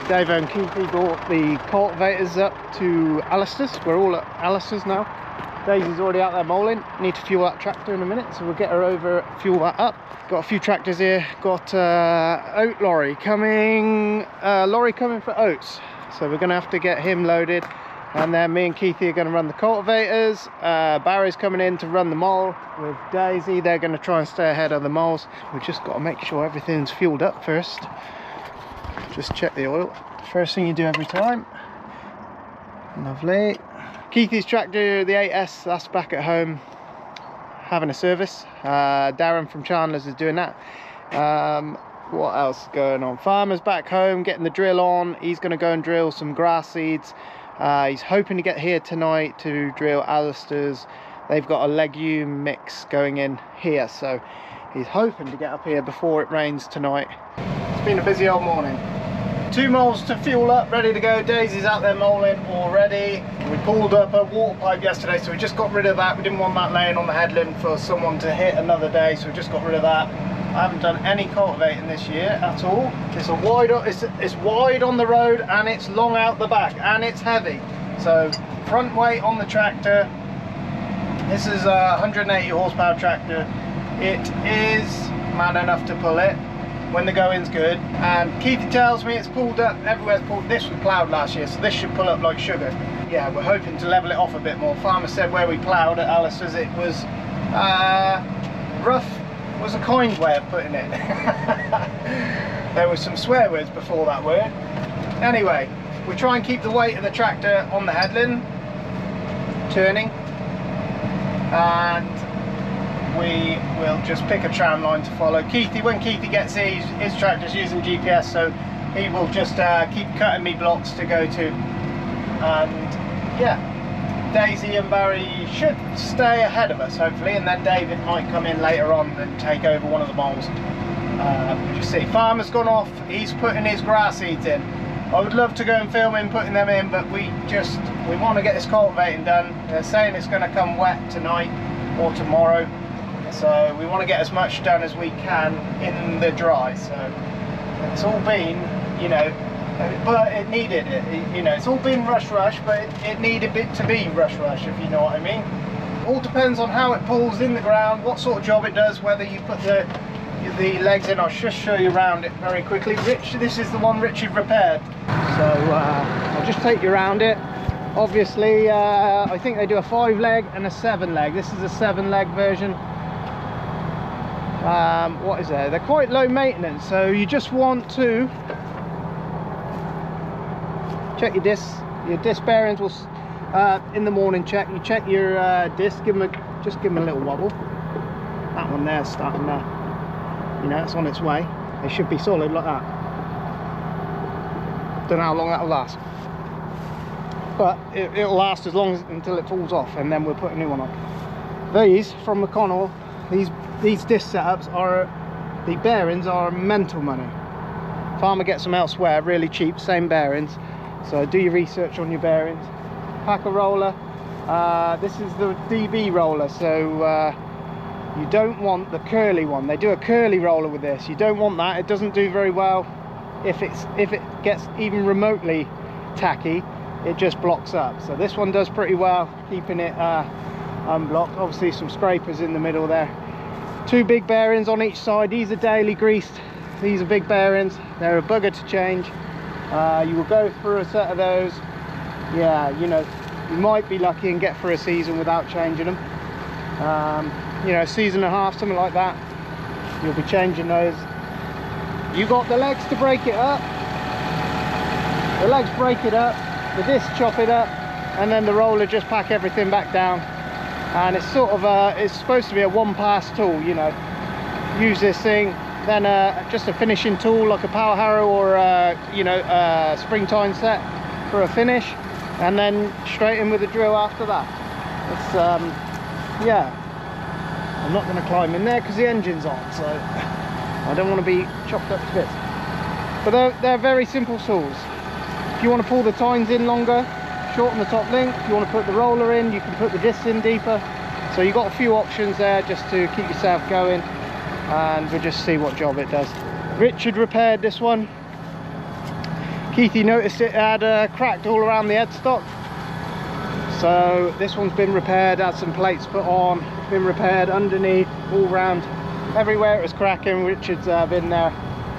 Dave and Keithy brought the cultivators up to Alistair's. We're all at Alistair's now. Daisy's already out there molding. Need to fuel that tractor in a minute, so we'll get her over, fuel that up. Got a few tractors here. Got oat lorry coming for oats. So we're gonna have to get him loaded. And then me and Keithy are gonna run the cultivators. Barry's coming in to run the mole with Daisy. They're gonna try and stay ahead of the moles. We've just gotta make sure everything's fueled up first. Just check the oil. First thing you do every time. Lovely. Keithy's tractor, the 8S, that's back at home having a service. Darren from Chandler's is doing that. What else is going on? Farmer's back home getting the drill on. He's going to go and drill some grass seeds. He's hoping to get here tonight to drill Alistair's. They've got a legume mix going in here, so he's hoping to get up here before it rains tonight. It's been a busy old morning. 2 moles to fuel up, ready to go. Daisy's out there molding already. We pulled up a water pipe yesterday, so we just got rid of that. We didn't want that laying on the headland for someone to hit another day, so we just got rid of that. I haven't done any cultivating this year at all. It's wide on the road, and it's long out the back, and it's heavy. So front weight on the tractor. This is a 180 horsepower tractor. It is man enough to pull it when the going's good, and Keithy tells me it's pulled up, everywhere's pulled. This was ploughed last year, so this should pull up like sugar. Yeah, we're hoping to level it off a bit more. Farmer said where we ploughed at Alistair's it was rough, was a kind way of putting it. There were some swear words before that word. Anyway, we try and keep the weight of the tractor on the headland turning, and we will just pick a tram line to follow. Keithy, when Keithy gets here, his tractor's using GPS, so he will just keep cutting me blocks to go to. And yeah, Daisy and Barry should stay ahead of us hopefully, and then David might come in later on and take over one of the moles. We'll just see. Farmer's gone off, he's putting his grass seeds in. I would love to go and film him putting them in, but we want to get this cultivating done. They're saying it's going to come wet tonight or tomorrow. So we want to get as much done as we can in the dry. So it's all been, you know, but it needed it. You know, it's all been rush, but it needed it to be rush, if you know what I mean. All depends on how it pulls in the ground, what sort of job it does, whether you put the legs in. I'll just show you around it very quickly. This is the one Richard repaired. So I'll just take you around it. Obviously, I think they do a 5-leg and a 7-leg. This is a 7-leg version. What is there? They're quite low maintenance, so you just want to check your discs. Your disc bearings will in the morning check. You check your disc, just give them a little wobble. That one there's starting to, you know, it's on its way. It should be solid like that. Don't know how long that'll last, but it'll last as long until it falls off, and then we'll put a new one on. These from McConnell, these disc setups are, the bearings are mental money. Farmer gets them elsewhere really cheap, same bearings. So do your research on your bearings. Packer roller, this is the DB roller, so you don't want the curly one. They do a curly roller with this. You don't want that. It doesn't do very well. If it gets even remotely tacky, it just blocks up. So this one does pretty well, keeping it unblocked. Obviously some scrapers in the middle there. 2 big bearings on each side. These are daily greased. These are big bearings. They're a bugger to change. You will go through a set of those. Yeah, you know, you might be lucky and get through a season without changing them. You know, a season and a half, something like that. You'll be changing those. You got the legs to break it up. The legs break it up. The discs chop it up, and then the roller just pack everything back down. And it's sort of it's supposed to be a 1-pass tool, you know. Use this thing, then just a finishing tool like a power harrow or you know, springtime set for a finish, and then straight in with the drill after that. It's yeah, I'm not going to climb in there because the engine's on, so I don't want to be chopped up to bits. But they're very simple tools. If you want to pull the tines in longer, shorten the top link. If you want to put the roller in, you can put the discs in deeper. So you've got a few options there just to keep yourself going, and we'll just see what job it does. Richard repaired this one. Keithy noticed it had cracked all around the headstock, so this one's been repaired, had some plates put on, been repaired underneath, all round, everywhere it was cracking. Richard's been there,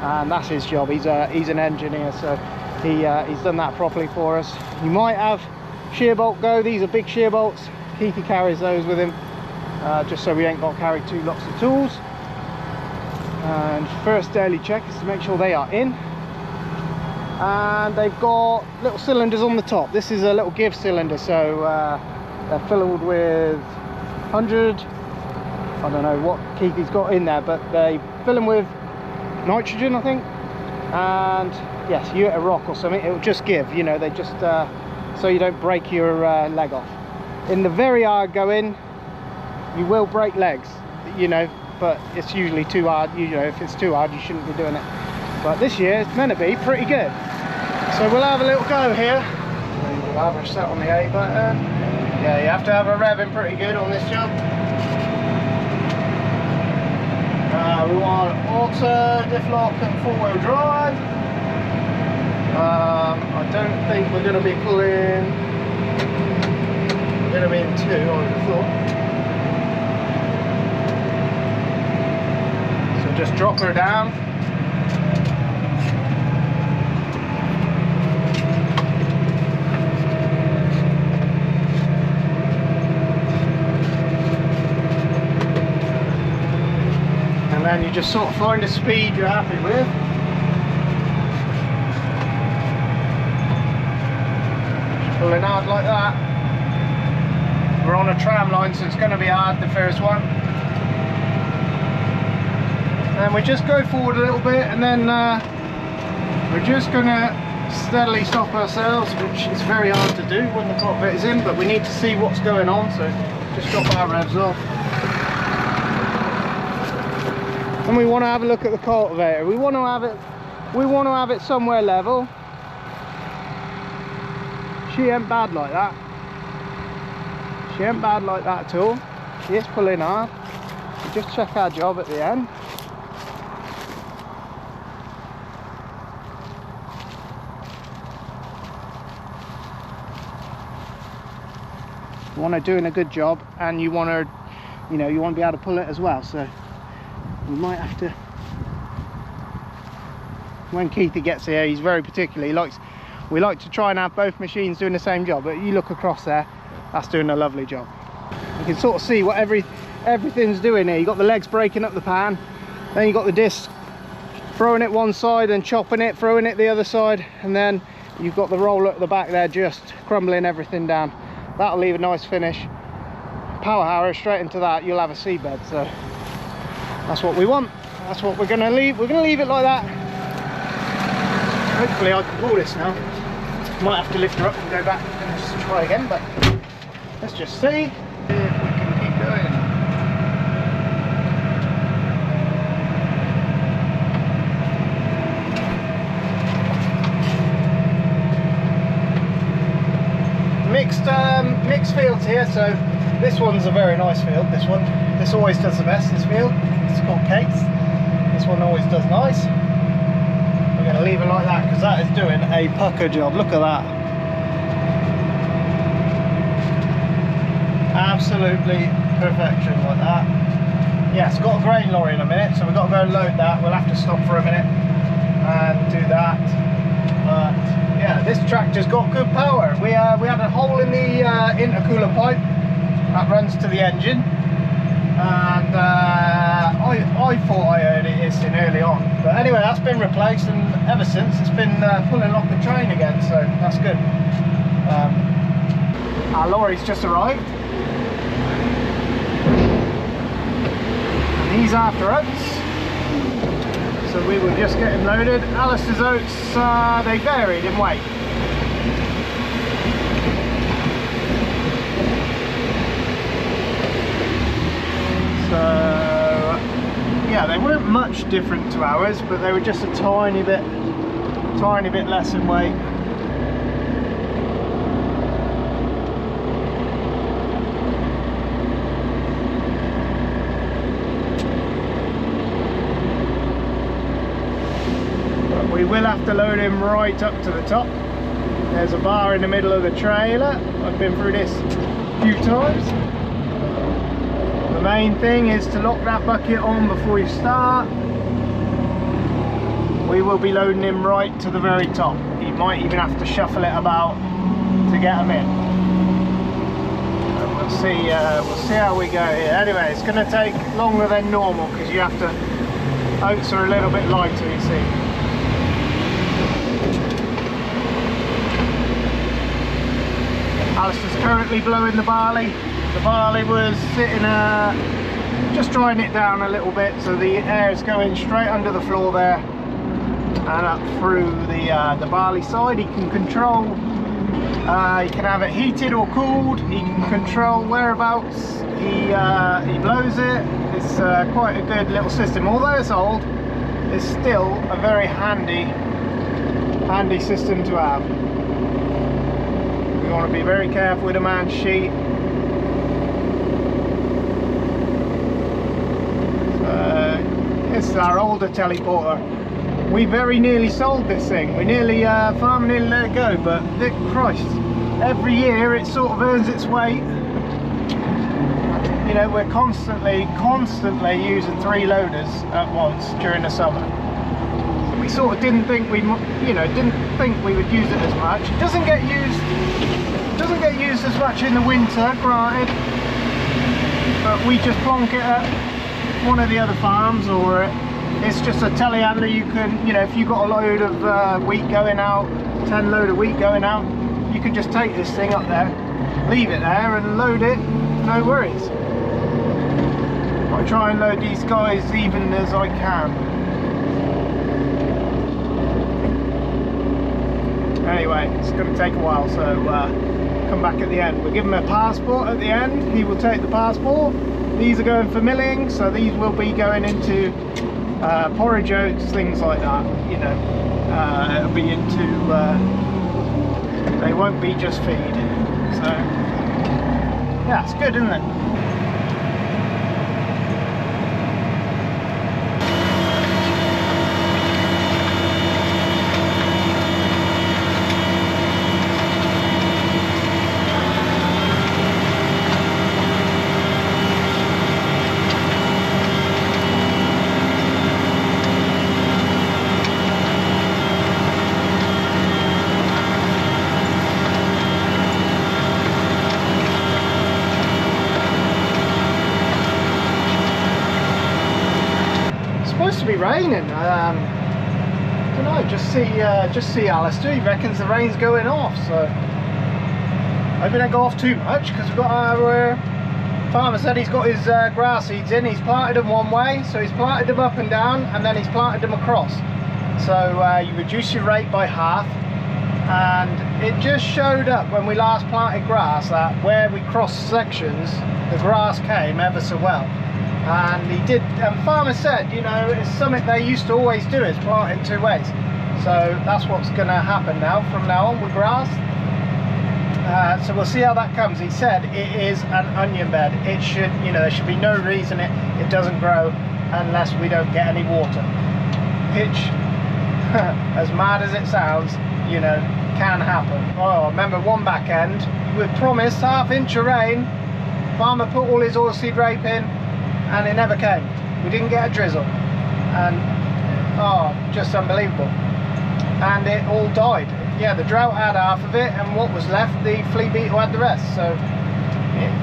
and that's his job. He's an engineer, so he's done that properly for us. You might have shear bolt go. These are big shear bolts. Keithy carries those with him, just so we ain't got to carry 2 lots of tools. And first daily check is to make sure they are in. And they've got little cylinders on the top. This is a little give cylinder, so they're filled with 100, I don't know what Keithy's got in there, but they fill them with nitrogen, I think. And yes, you hit a rock or something, it'll just give, you know, they just so you don't break your leg off. In the very hard going, you will break legs, you know, but it's usually too hard. You know, if it's too hard, you shouldn't be doing it. But this year it's meant to be pretty good, so we'll have a little go here. We'll have her set on the A button. Yeah, you have to have her revving pretty good on this job. We want auto, diff lock and 4-wheel drive. I don't think we're going to be pulling, we're going to be in 2, I would have thought. So just drop her down. And then you just sort of find a speed you're happy with. Just pulling hard like that. We're on a tram line, so it's going to be hard, the first one. And we just go forward a little bit, and then we're just going to steadily stop ourselves, which is very hard to do when the cockpit is in, but we need to see what's going on, so just drop our revs off. And we want to have a look at the cultivator. We want to have it somewhere level. She ain't bad like that. She ain't bad like that at all. She is pulling hard. We just check our job at the end. You want her doing a good job, and you want her, you know, you want to be able to pull it as well. So we might have to, when Keithy gets here, he's very particular. We like to try and have both machines doing the same job, but you look across there, that's doing a lovely job. You can sort of see what everything's doing here. You've got the legs breaking up the pan, then you've got the disc throwing it one side and chopping it, throwing it the other side, and then you've got the roller at the back there just crumbling everything down. That'll leave a nice finish. Power harrow straight into that, you'll have a seabed. So that's what we want. That's what we're going to leave. We're going to leave it like that. Hopefully I can pull this now. Might have to lift her up and go back and just try again, but let's just see if we can keep going. Mixed fields here, so this one's a very nice field. This always does the best, this field. It's called Kate's. This one always does nice. We're going to leave it like that because that is doing a pucker job. Look at that. Absolutely perfection like that. Yeah, it's got a grain lorry in a minute, so we've got to go and load that. We'll have to stop for a minute and do that. But yeah, this tractor's got good power. We had a hole in the intercooler pipe that runs to the engine, and I thought I heard it hissing early on, but anyway, that's been replaced, and ever since it's been pulling like a train again, so that's good. Our lorry's just arrived, and he's after oats, so we will just get him loaded. Alistair's oats, they varied in weight. So yeah, they weren't much different to ours, but they were just a tiny bit less in weight. But we will have to load him right up to the top. There's a bar in the middle of the trailer. I've been through this a few times. The main thing is to lock that bucket on before you start. We will be loading him right to the very top. You might even have to shuffle it about to get him in. We'll see how we go here. Anyway, it's going to take longer than normal because you have to, oats are a little bit lighter, you see. Alistair's currently blowing the barley. The barley was sitting just drying it down a little bit, so the air is going straight under the floor there and up through the barley side. He can control, he can have it heated or cooled, he can control whereabouts he blows it. It's quite a good little system. Although it's old, it's still a very handy system to have. You want to be very careful with a man's sheet. It's our older teleporter. We very nearly sold this thing. We nearly, farmer nearly let it go, but Vic Christ, every year it sort of earns its weight. You know, we're constantly using 3 loaders at once during the summer. We sort of didn't think we would use it as much. It doesn't get used as much in the winter, granted, but we just plonk it at one of the other farms, or it's just a telehandler. You can, you know, if you've got a load of wheat going out, 10 load of wheat going out, you can just take this thing up there, leave it there and load it, no worries. I try and load these guys even as I can. Anyway, it's going to take a while, so come back at the end. We'll give him a passport at the end. He will take the passport. These are going for milling, so these will be going into porridge oats, things like that. You know, it'll be into, they won't be just feed. So yeah, it's good, isn't it? Be raining. I don't know, just see Alistair, he reckons the rain's going off, so maybe they don't go off too much, because we've got our farmer said he's got his grass seeds in. He's planted them one way, so he's planted them up and down, and then he's planted them across, so you reduce your rate by half. And it just showed up when we last planted grass that where we crossed sections, the grass came ever so well. And he did, and farmer said, you know, it's something they used to always do, is plant in 2 ways. So that's what's going to happen now, from now on, with grass. So we'll see how that comes. He said it is an onion bed. It should, you know, there should be no reason it doesn't grow unless we don't get any water. Which, as mad as it sounds, you know, can happen. Oh, I remember one back end, we promised ½ inch of rain. Farmer put all his oilseed rape in, and it never came. We didn't get a drizzle, and oh, just unbelievable. And it all died. Yeah, the drought had half of it, and what was left, the flea beetle had the rest. So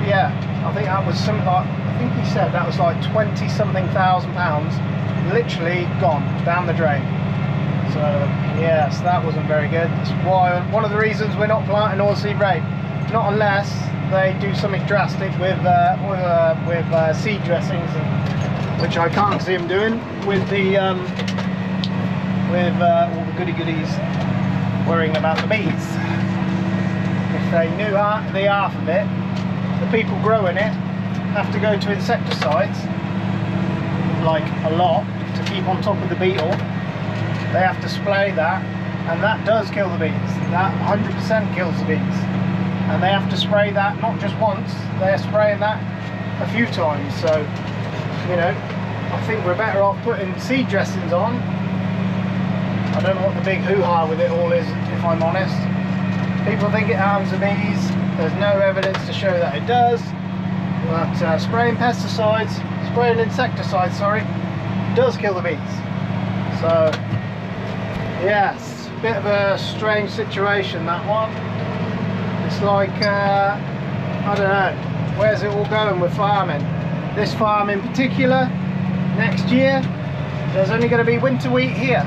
yeah, I think that was something like, I think he said that was like 20-something thousand pounds, literally gone down the drain. So yes, that wasn't very good. That's why, one of the reasons we're not planting oilseed rape, not unless they do something drastic with seed dressings, which I can't see them doing with the all the goodies worrying about the bees. If they knew the half of it, the people growing it have to go to insecticides, like a lot, to keep on top of the beetle. They have to spray that, and that does kill the bees. That 100% kills the bees. And they have to spray that not just once, they're spraying that a few times. So, you know, I think we're better off putting seed dressings on I don't know what the big hoo-ha with it all is, if I'm honest. People think it harms the bees. There's no evidence to show that it does. But spraying pesticides, spraying insecticides, sorry, does kill the bees. So, yes, a bit of a strange situation, that one. It's like, I don't know, where's it all going with farming? This farm in particular, next year, there's only going to be winter wheat here.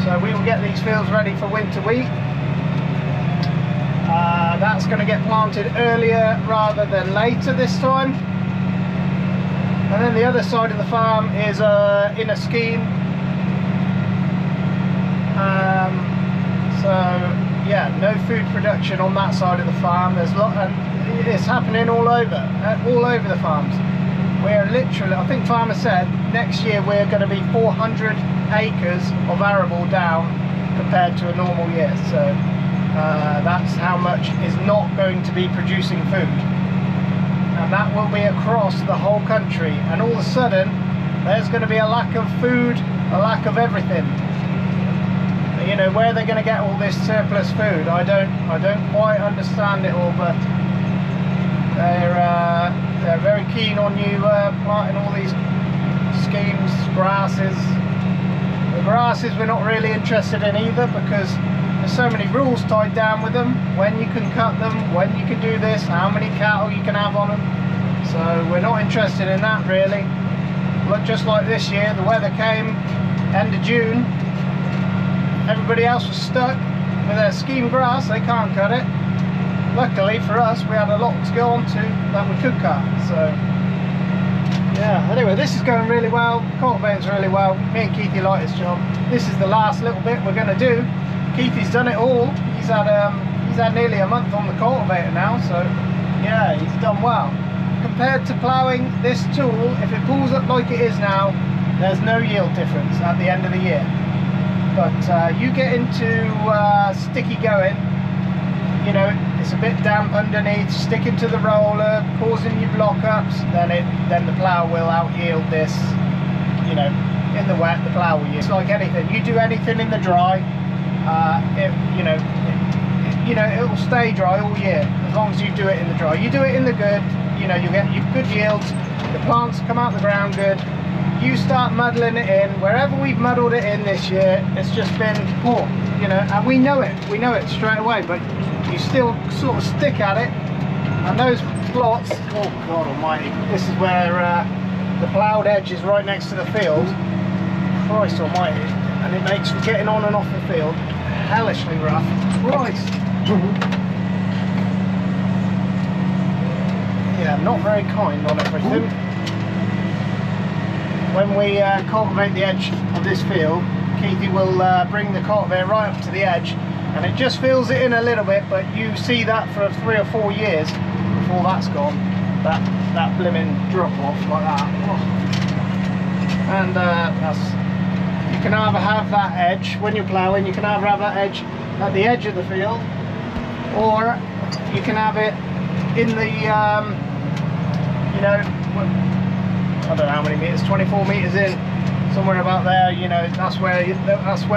So we will get these fields ready for winter wheat. That's going to get planted earlier rather than later this time. And then the other side of the farm is in a scheme. So yeah, no food production on that side of the farm. There's and it's happening all over the farms. We're literally, I think farmer said next year we're going to be 400 acres of arable down compared to a normal year. So that's how much is not going to be producing food, and that will be across the whole country. And all of a sudden there's going to be a lack of food, a lack of everything. You know, where they're going to get all this surplus food, I don't quite understand it all, but they're very keen on you planting all these schemes, grasses. The grasses we're not really interested in either, because there's so many rules tied down with them. When you can cut them, when you can do this, how many cattle you can have on them. So we're not interested in that really. But just like this year, the weather came end of June. Everybody else was stuck with their scheme grass. They can't cut it. Luckily for us, we had a lot to go on to that we could cut. So yeah, anyway, this is going really well. Cultivating's really well. Me and Keithy like this job. This is the last little bit we're going to do. Keithy's done it all. He's had nearly a month on the cultivator now, so yeah, he's done well. Compared to ploughing, this tool, if it pulls up like it is now, there's no yield difference at the end of the year. But you get into sticky going, you know, it's a bit damp underneath, sticking to the roller, causing you block-ups, then the plough will out-yield this. You know, in the wet, the plough will yield. It's like anything. You do anything in the dry, it'll stay dry all year, as long as you do it in the dry. You do it in the good, you know, you get good yields, the plants come out the ground good. You start muddling it in, wherever we've muddled it in this year, it's just been poor, you know, and we know it straight away, but you still sort of stick at it, and those plots, oh God almighty, this is where the ploughed edge is right next to the field. Christ almighty, and it makes getting on and off the field hellishly rough. Christ. Yeah, not very kind on everything. When we cultivate the edge of this field, Keithy will bring the cultivator right up to the edge, and it just fills it in a little bit, but you see that for 3 or 4 years before that's gone. That blimmin' drop off like that. Oh. And you can either have that edge when you're ploughing, you can either have that edge at the edge of the field, or you can have it in the you know, I don't know how many meters, 24 meters in, somewhere about there. You know, that's where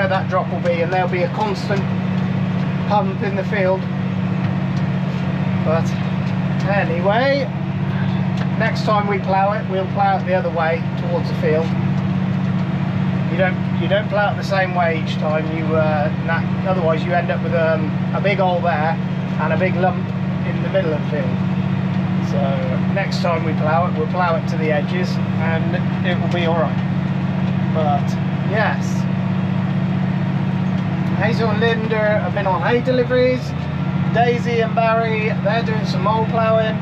that drop will be, and there'll be a constant pump in the field. But anyway, next time we plough it, we'll plough it the other way towards the field. You don't plough it the same way each time. Otherwise you end up with a big hole there and a big lump in the middle of the field. So next time we plough it, we'll plough it to the edges, and it will be all right. But yes, Hazel and Linda have been on hay deliveries. Daisy and Barry, they're doing some mole ploughing.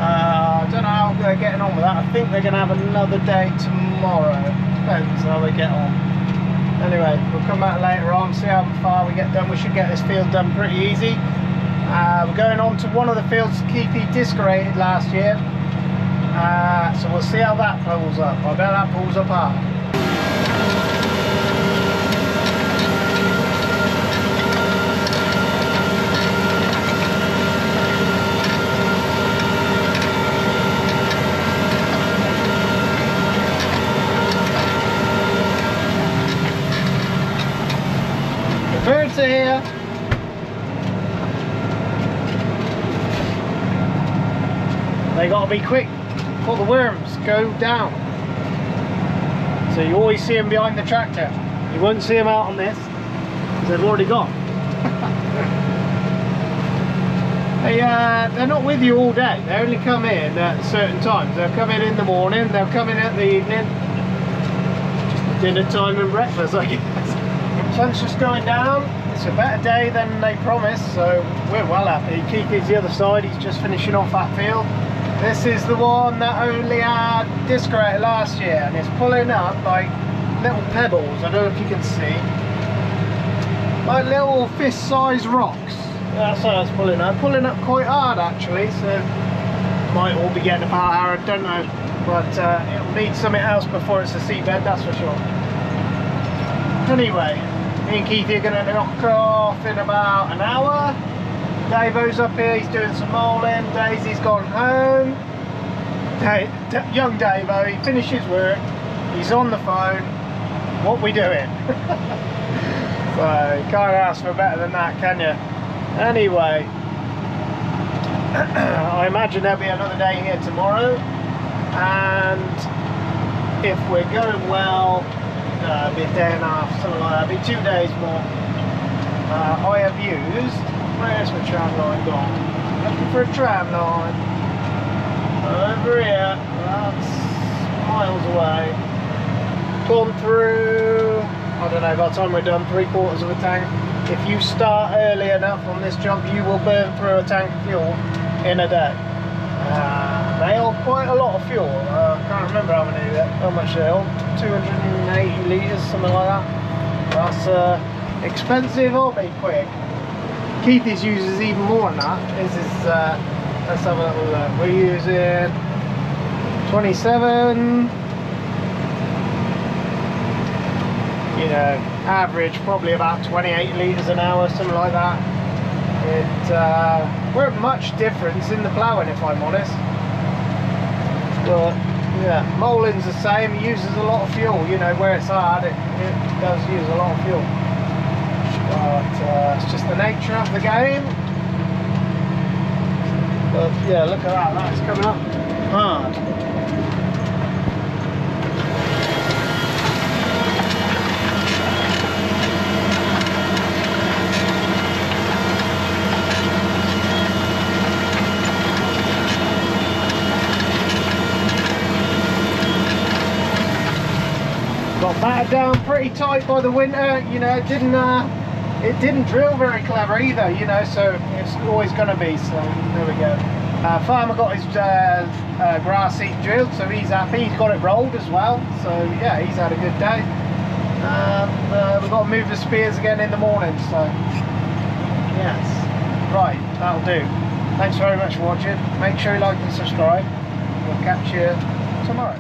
I don't know how they're getting on with that. I think they're going to have another day tomorrow. Depends how they get on. Anyway, we'll come back later on, see how far we get done. We should get this field done pretty easy. We're going on to one of the fields Keithy discorated last year. So we'll see how that pulls up. I bet that pulls up hard. birds are here. They got to be quick before the worms go down. So you always see them behind the tractor. You won't see them out on this, because they've already gone. They're not with you all day. They only come in at certain times. They'll come in the morning, they'll come in at the evening. Just dinner time and breakfast, I guess. Sun's just going down. It's a better day than they promised, so we're well happy. Keithy's the other side, he's just finishing off that field. This is the one that only had discrete last year, and it's pulling up like little pebbles. I don't know if you can see. Like little fist-sized rocks. That's how it's pulling up. Pulling up quite hard actually, so might all be getting a power hour, I don't know. But it'll need something else before it's a seabed, that's for sure. Anyway, me and Keithy are going to knock off in about an hour. Davo's up here, he's doing some molding. Daisy's gone home. Young Davo, he finished his work, he's on the phone. What we doing? So you can't ask for better than that, can you? Anyway, I imagine there'll be another day here tomorrow, and if we're going well, it'll be a day and a half, something like that. It'll be 2 days more. I have used, where's my tram line gone? Looking for a tram line. Over here, that's miles away. Gone through, I don't know, by the time we're done, 3/4 of a tank. If you start early enough on this jump, you will burn through a tank of fuel in a day. They hold quite a lot of fuel. I can't remember how much they hold. 280 litres, something like that. That's expensive or be quick. Keithy's uses even more than that. This is, let's have a little look. We're using 27. You know, average probably about 28 litres an hour, something like that. It weren't much difference in the ploughing, if I'm honest. But yeah, molding's the same. It uses a lot of fuel. You know, where it's hard, it does use a lot of fuel. But it's just the nature of the game. But yeah, look at that. That is coming up hard. Got battered down pretty tight by the winter, you know. It didn't drill very clever either, you know, so it's always going to be. So there we go. Farmer got his grass seed drilled, so he's happy. He's got it rolled as well, so yeah, he's had a good day. We've got to move the spears again in the morning, so yes, right, that'll do. Thanks very much for watching. Make sure you like and subscribe. We'll catch you tomorrow.